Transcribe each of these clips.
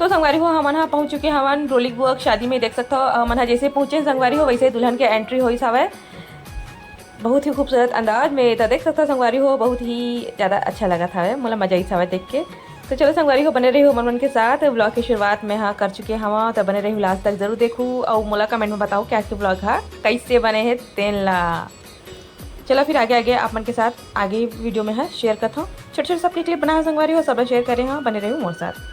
तो संगवारी हो हमन हा पहुँच चुके हवन रोलिंग बुआ शादी में। देख सकते हो हमन हा जैसे पहुँचे संगवारी हो वैसे दुल्हन के एंट्री होई हवय। बहुत ही खूबसूरत अंदाज में तो देख सकते हो संगवारी हो, बहुत ही ज़्यादा अच्छा लगा था, मोला मजा आई था देख के। तो चलो संगवारी हो बने रही हो मन के साथ। ब्लॉग की शुरुआत में हाँ कर चुके हवा, तो बने रही हो लास्ट तक जरूर देखूँ और मोला कमेंट में बताओ कि आज के ब्लॉग हाँ कैसे बने हैं तेन ला। चलो फिर आगे आगे आप मन के साथ आगे वीडियो में है शेयर करता हूँ। छोटे छोटे सबके क्लिप बना है संगवारी हो, सब शेयर करें हाँ, बने रही हूँ मोर साथ।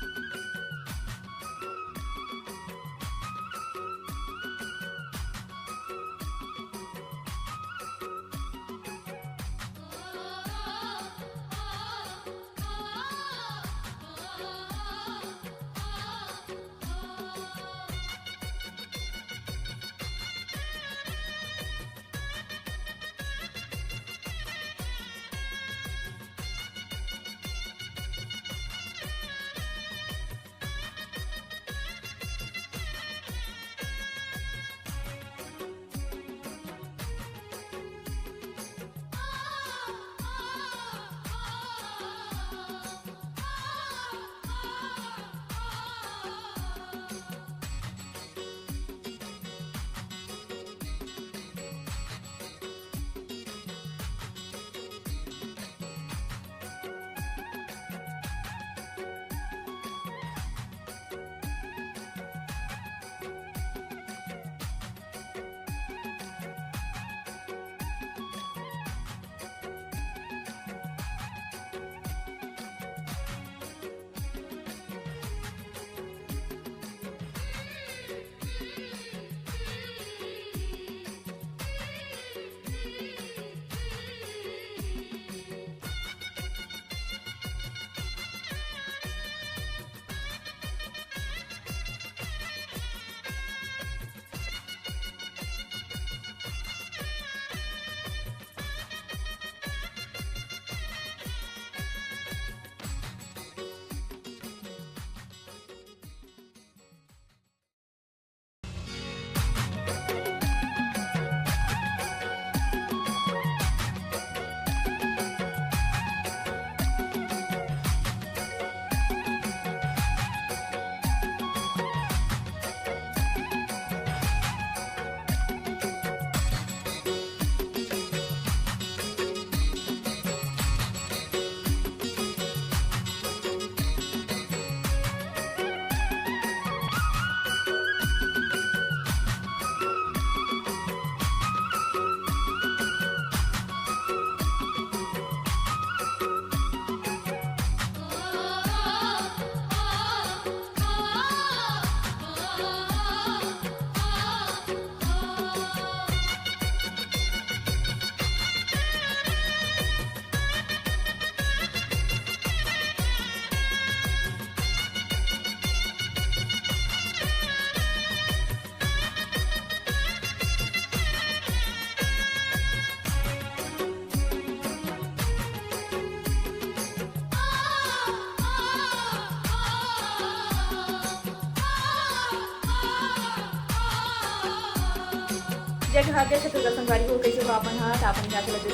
जय भाग्य छत्तीसगढ़ संगवारी हो, कैसे हो आपन हाँ आपन क्या चलते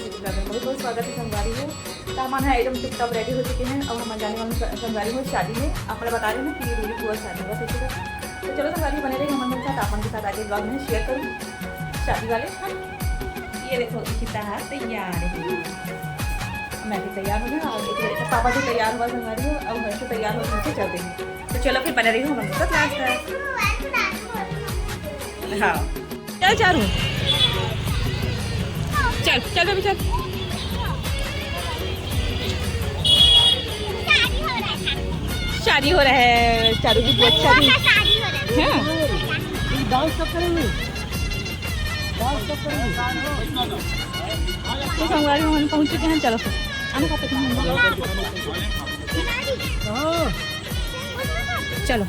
बहुत बहुत स्वागत है संगवारी हो। तो हमारे यहाँ एकदम टिप टॉप रेडी हो चुके हैं। अब हम जाने वाले संगवारी हो शादी में। आप बता रहे हैं ना कि रोली बुआ शादी बस ऐसे करके। तो चलो संगवारी बने रहे हमारे साथ, आपन के साथ आगे ब्लॉग में शेयर करूँ शादी वाले। हाँ ये देखो इशिता है तैयार है, मैं भी तैयार हो गया और पापा भी तैयार हुआ संगवारी हो। अब घर से तैयार हो से चल देंगे। तो चलो फिर बने रही हूँ हमारे साथ लास्ट तक। हाँ चल चारू चल चल बेबी चल। शादी हो रहा है चारू की बहुत शादी है। डांस कब करेंगे? डांस कब करेंगे? तो संगवारी हम पहुंच चुके हैं। चलो आने का चलो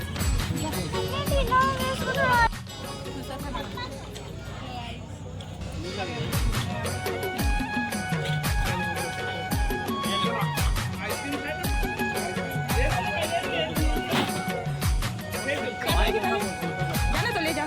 जाना तो ले जा।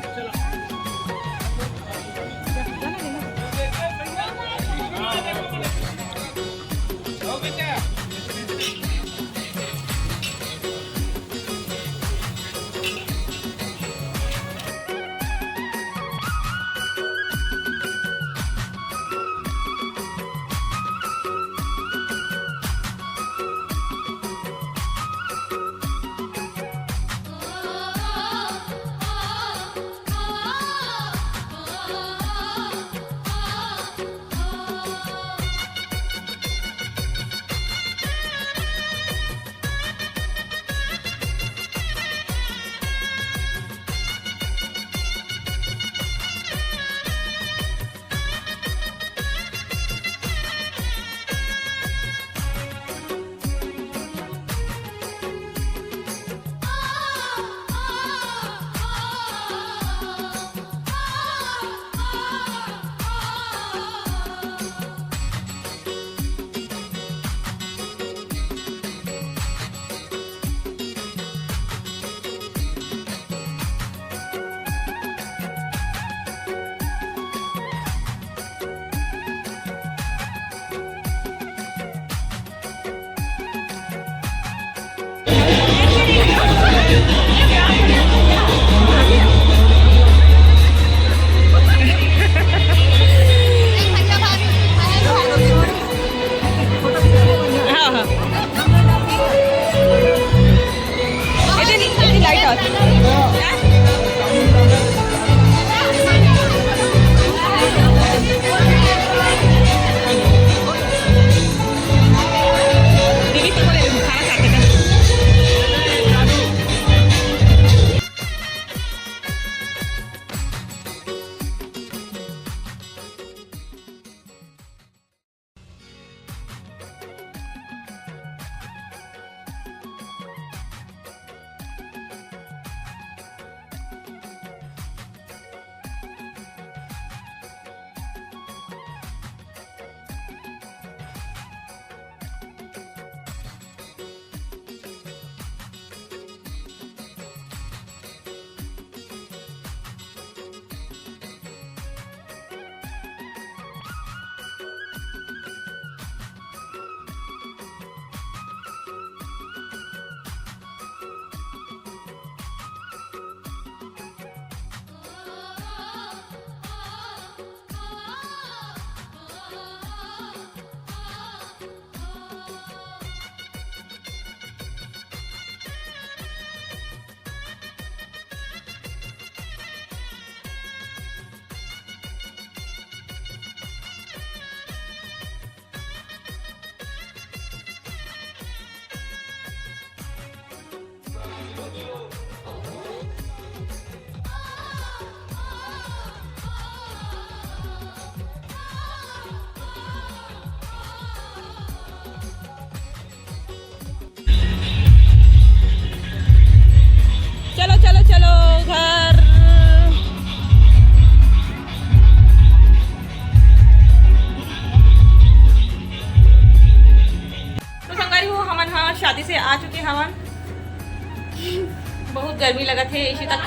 बहुत गर्मी लगा थे इसी तक।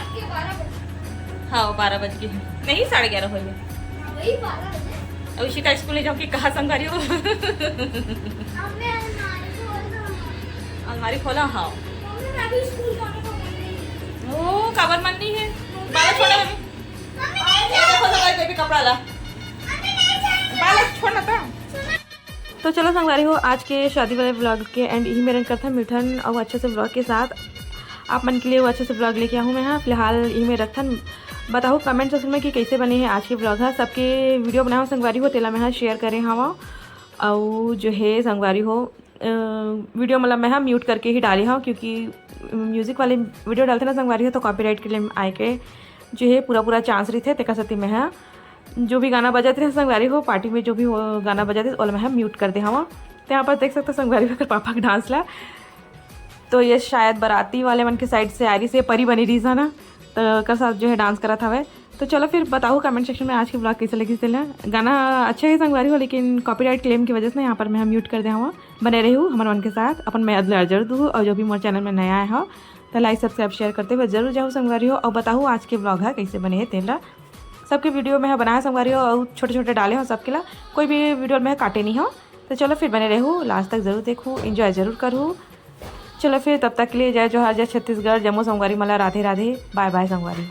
हाँ 12 बज गए नहीं 11:30 हो गए। अब इसी तक स्कूल ले जाऊँ कि कहाँ संगवारी हो। अलमारी खोला हाँ। ओ काबर मन नहीं है बाला छोड़ा देखो संगवारी बेबी कपड़ा ला बाला छोड़ना था। तो चलो संगवारी हो आज के शादी वाले व्लॉग के एंड यही मेरा करता मीठन और अच्छे से व्लॉग के साथ आप मन के लिए वो अच्छे से व्लॉग लेके आऊँ मैं। हाँ फिलहाल यही में रखन बताओ कमेंट सेक्शन में कि कैसे बने हैं आज के व्लॉग। है सबके वीडियो बनाओ संगवारी हो तेला मैं हाँ शेयर करें हवा और जो है संगवारी हो वीडियो मतलब मैं हाँ म्यूट करके ही डाली हाँ क्योंकि म्यूज़िक वाले वीडियो डालते ना संगवारी हो तो कॉपीराइट के लिए आए के जो है पूरा चांस रही थे तेका सती में हाँ जो भी गाना बजाते थे संगवारी हो पार्टी में जो भी गाना बजाते और मैं म्यूट कर दे हवा। तो यहाँ पर देख सकते संगवारी हो पापा का डांस ला तो ये शायद बाराती वाले मन के साइड से आ रही से परी बनी रही ना तो का साथ जो है डांस करा था वह। तो चलो फिर बताओ कमेंट सेक्शन में आज की ब्लॉग कैसे लगी तेला गाना अच्छा ही संगवारी हो लेकिन कॉपीराइट क्लेम की वजह से यहाँ पर मैं म्यूट कर दे हूँ। बने रही हूँ हमारे मन के साथ अपन मैं अदल अर्जर दूँ और जो भी मोर चैनल में नया आया हो तो लाइक सब्सक्राइब शेयर करते हुए जरूर जाओ संगवारी हो और बताओ आज के ब्लॉग है कैसे बने है तेला। सबके वीडियो में बनाया संगवारी हो और छोटे छोटे डाले हो सबके ला कोई भी वीडियो में काटे नहीं हो। तो चलो फिर बने रहूँ लास्ट तक ज़रूर देखूँ इंजॉय ज़रूर करूँ। चलो फिर तब तक के लिए जय जोहार जय छत्तीसगढ़ जम्मू संगवारी मला राधे राधे बाय बाय संगवारी।